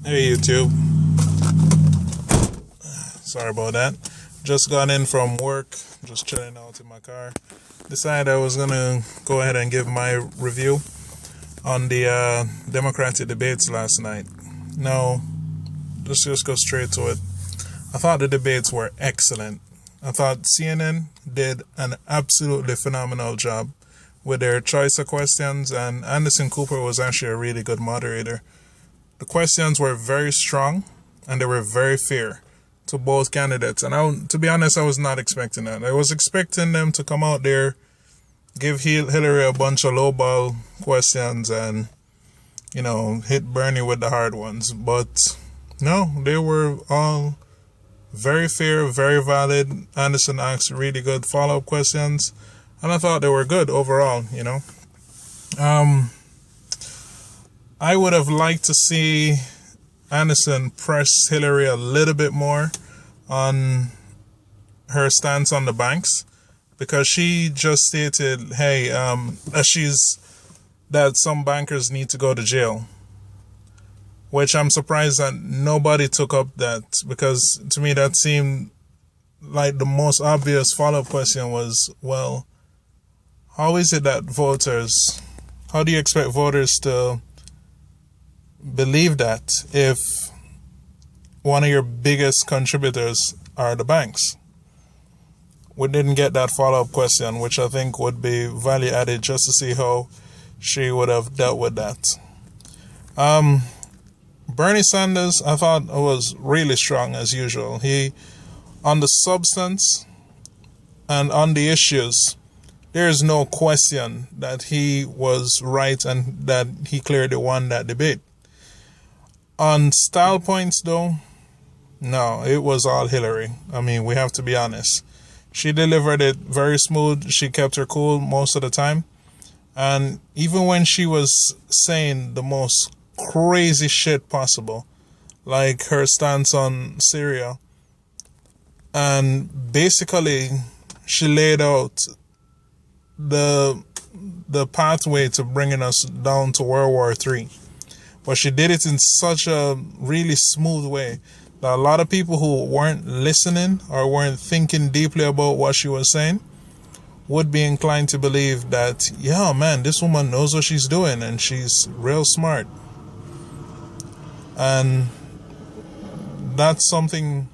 Hey YouTube, sorry about that. Just got in from work, just chilling out in my car. Decided I was gonna go ahead and give my review on the Democratic debates last night. Now, let's just go straight to it. I thought the debates were excellent. I thought CNN did an absolutely phenomenal job with their choice of questions, and Anderson Cooper was actually a really good moderator. The questions were very strong and they were very fair to both candidates. And to be honest, I was not expecting that. I was expecting them to come out there, give Hillary a bunch of lowball questions and, hit Bernie with the hard ones. But no, they were all very fair, very valid. Anderson asked really good follow-up questions. And I thought they were good overall. I would have liked to see Anderson press Hillary a little bit more on her stance on the banks, because she just stated, hey, that some bankers need to go to jail, which I'm surprised that nobody took up that, because to me that seemed like the most obvious follow-up question was, well, how is it that how do you expect voters to believe that if one of your biggest contributors are the banks? We didn't get that follow-up question, which I think would be value added just to see how she would have dealt with that. Bernie Sanders, I thought, was really strong as usual. He, on the substance and on the issues, there is no question that he was right and that he clearly won that debate. On style points, though, no, it was all Hillary. I mean, we have to be honest. She delivered it very smooth. She kept her cool most of the time. And even when she was saying the most crazy shit possible, like her stance on Syria, and basically she laid out the pathway to bringing us down to World War III. But she did it in such a really smooth way that a lot of people who weren't listening or weren't thinking deeply about what she was saying would be inclined to believe that, yeah, man, this woman knows what she's doing and she's real smart. And that's something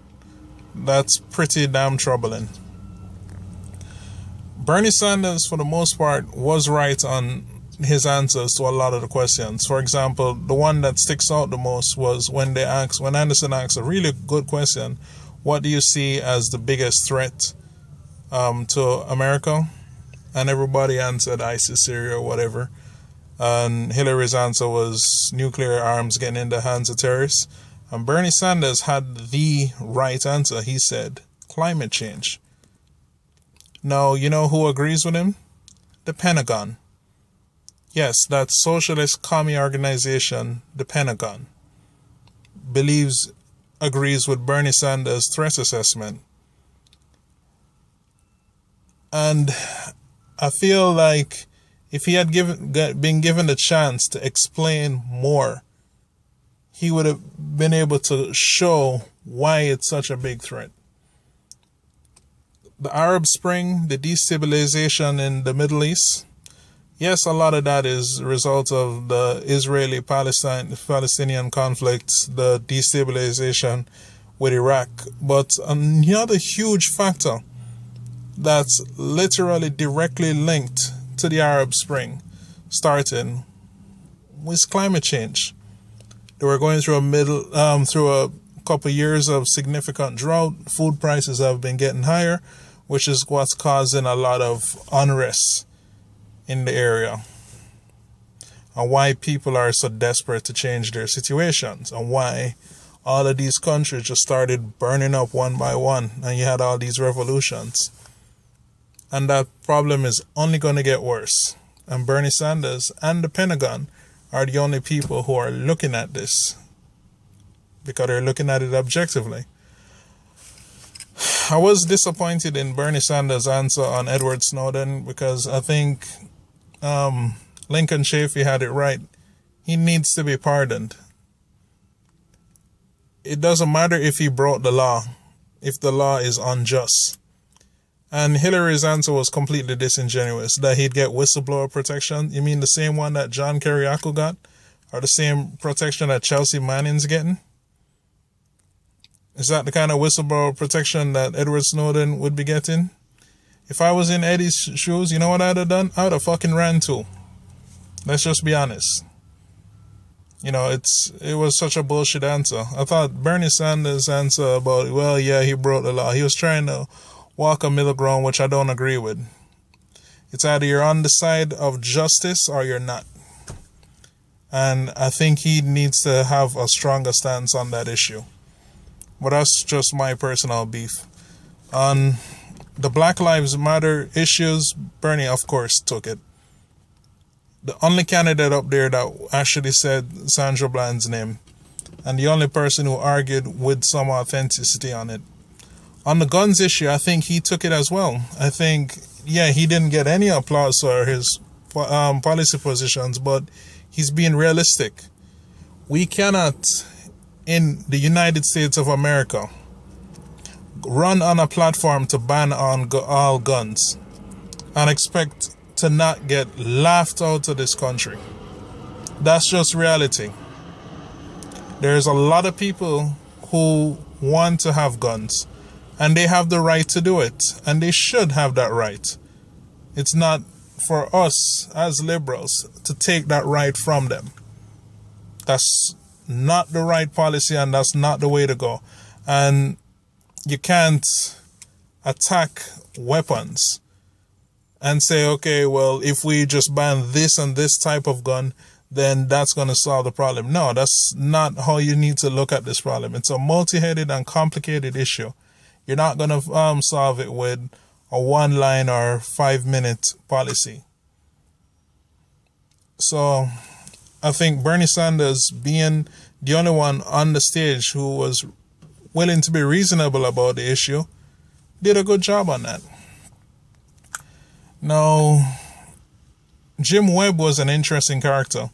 that's pretty damn troubling. Bernie Sanders, for the most part, was right on his answers to a lot of the questions. For example, the one that sticks out the most was when Anderson asked a really good question, what do you see as the biggest threat to America? And everybody answered ISIS, Syria, whatever. And Hillary's answer was nuclear arms getting in the hands of terrorists. And Bernie Sanders had the right answer. He said climate change. Now, you know who agrees with him? The Pentagon. Yes, that socialist commie organization, the Pentagon, agrees with Bernie Sanders' threat assessment. And I feel like if he had been given the chance to explain more, he would have been able to show why it's such a big threat. The Arab Spring, the destabilization in the Middle East, yes, a lot of that is a result of the Israeli-Palestinian conflict, the destabilization with Iraq. But another huge factor that's literally directly linked to the Arab Spring starting was climate change. They were going through a couple of years of significant drought. Food prices have been getting higher, which is what's causing a lot of unrest in the area, and why people are so desperate to change their situations, and why all of these countries just started burning up one by one, and you had all these revolutions. And that problem is only going to get worse. And Bernie Sanders and the Pentagon are the only people who are looking at this, because they're looking at it objectively. I was disappointed in Bernie Sanders' answer on Edward Snowden, because I think Lincoln Chafee had it right. He needs to be pardoned. it doesn't matter if he broke the law, if the law is unjust. And Hillary's answer was completely disingenuous, that he'd get whistleblower protection. You mean the same one that John Kiriakou got? Or the same protection that Chelsea Manning's getting? Is that the kind of whistleblower protection that Edward Snowden would be getting? If I was in Eddie's shoes, you know what I'd have done? I would have fucking ran too. Let's just be honest. You know, it was such a bullshit answer. I thought Bernie Sanders' answer about, well, yeah, he broke the law. He was trying to walk a middle ground, which I don't agree with. It's either you're on the side of justice or you're not. And I think he needs to have a stronger stance on that issue. But that's just my personal beef. On the Black Lives Matter issues, Bernie, of course, took it. The only candidate up there that actually said Sandra Bland's name, and the only person who argued with some authenticity on it. On the guns issue, I think he took it as well. I think, yeah, he didn't get any applause for his policy positions, but he's being realistic. We cannot, in the United States of America, run on a platform to ban all guns and expect to not get laughed out of this country. That's just reality. There's a lot of people who want to have guns, and they have the right to do it, and they should have that right. It's not for us as liberals to take that right from them. That's not the right policy, and that's not the way to go. And you can't attack weapons and say, okay, well, if we just ban this and this type of gun, then that's going to solve the problem. No, that's not how you need to look at this problem. It's a multi-headed and complicated issue. You're not going to solve it with a 1-line or 5-minute policy. So I think Bernie Sanders, being the only one on the stage who was willing to be reasonable about the issue, did a good job on that. Now, Jim Webb was an interesting character,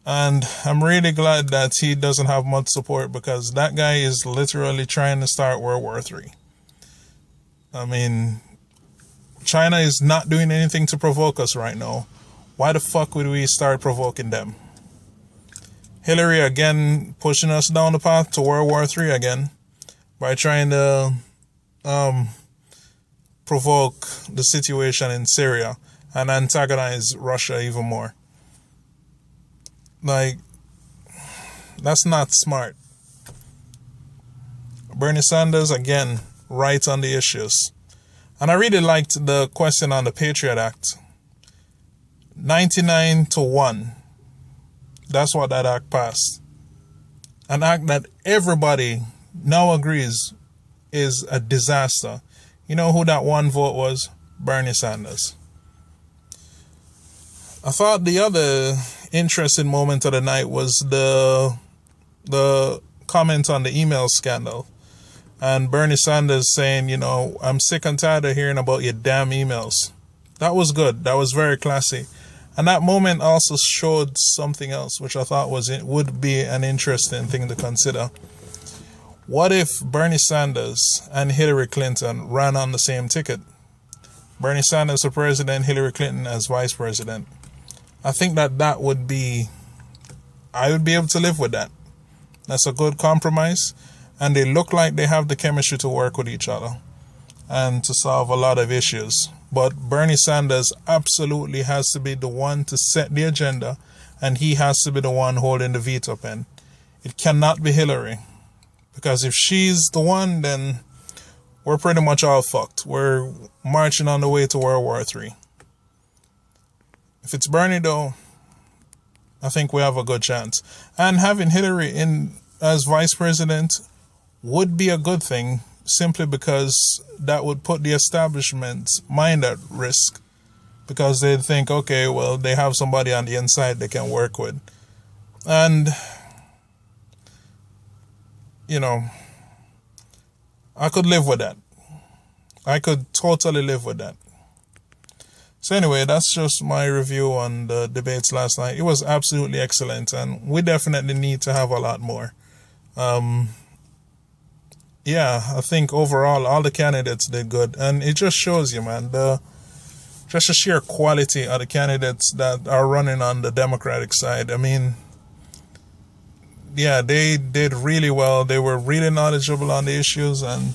and I'm really glad that he doesn't have much support, because that guy is literally trying to start World War III. I mean, China is not doing anything to provoke us right now. Why the fuck would we start provoking them? Hillary again pushing us down the path to World War III again by trying to provoke the situation in Syria and antagonize Russia even more. Like, that's not smart. Bernie Sanders, again, right on the issues. And I really liked the question on the Patriot Act. 99-1. That's what that act passed. An act that everybody now agrees is a disaster. You know who that one vote was? Bernie Sanders. I thought the other interesting moment of the night was the comment on the email scandal. And Bernie Sanders saying, you know, I'm sick and tired of hearing about your damn emails. That was good. That was very classy. And that moment also showed something else, which I thought would be an interesting thing to consider. What if Bernie Sanders and Hillary Clinton ran on the same ticket? Bernie Sanders for president, Hillary Clinton as vice president. I think that would be, I would be able to live with that. That's a good compromise. And they look like they have the chemistry to work with each other and to solve a lot of issues. But Bernie Sanders absolutely has to be the one to set the agenda, and he has to be the one holding the veto pen. It cannot be Hillary, because if she's the one, then we're pretty much all fucked. We're marching on the way to World War III. If it's Bernie, though, I think we have a good chance. And having Hillary in as vice president would be a good thing, simply because that would put the establishment's mind at risk, because they'd think, okay, well, they have somebody on the inside they can work with. And, you know, I could live with that. I could totally live with that. So anyway, that's just my review on the debates last night. It was absolutely excellent, and we definitely need to have a lot more. Yeah, I think overall all the candidates did good, and it just shows you, man, the sheer quality of the candidates that are running on the Democratic side. I mean, yeah, they did really well. They were really knowledgeable on the issues, and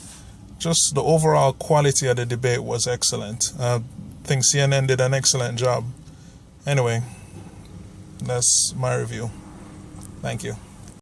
just the overall quality of the debate was excellent. I think CNN did an excellent job. Anyway, that's my review. Thank you.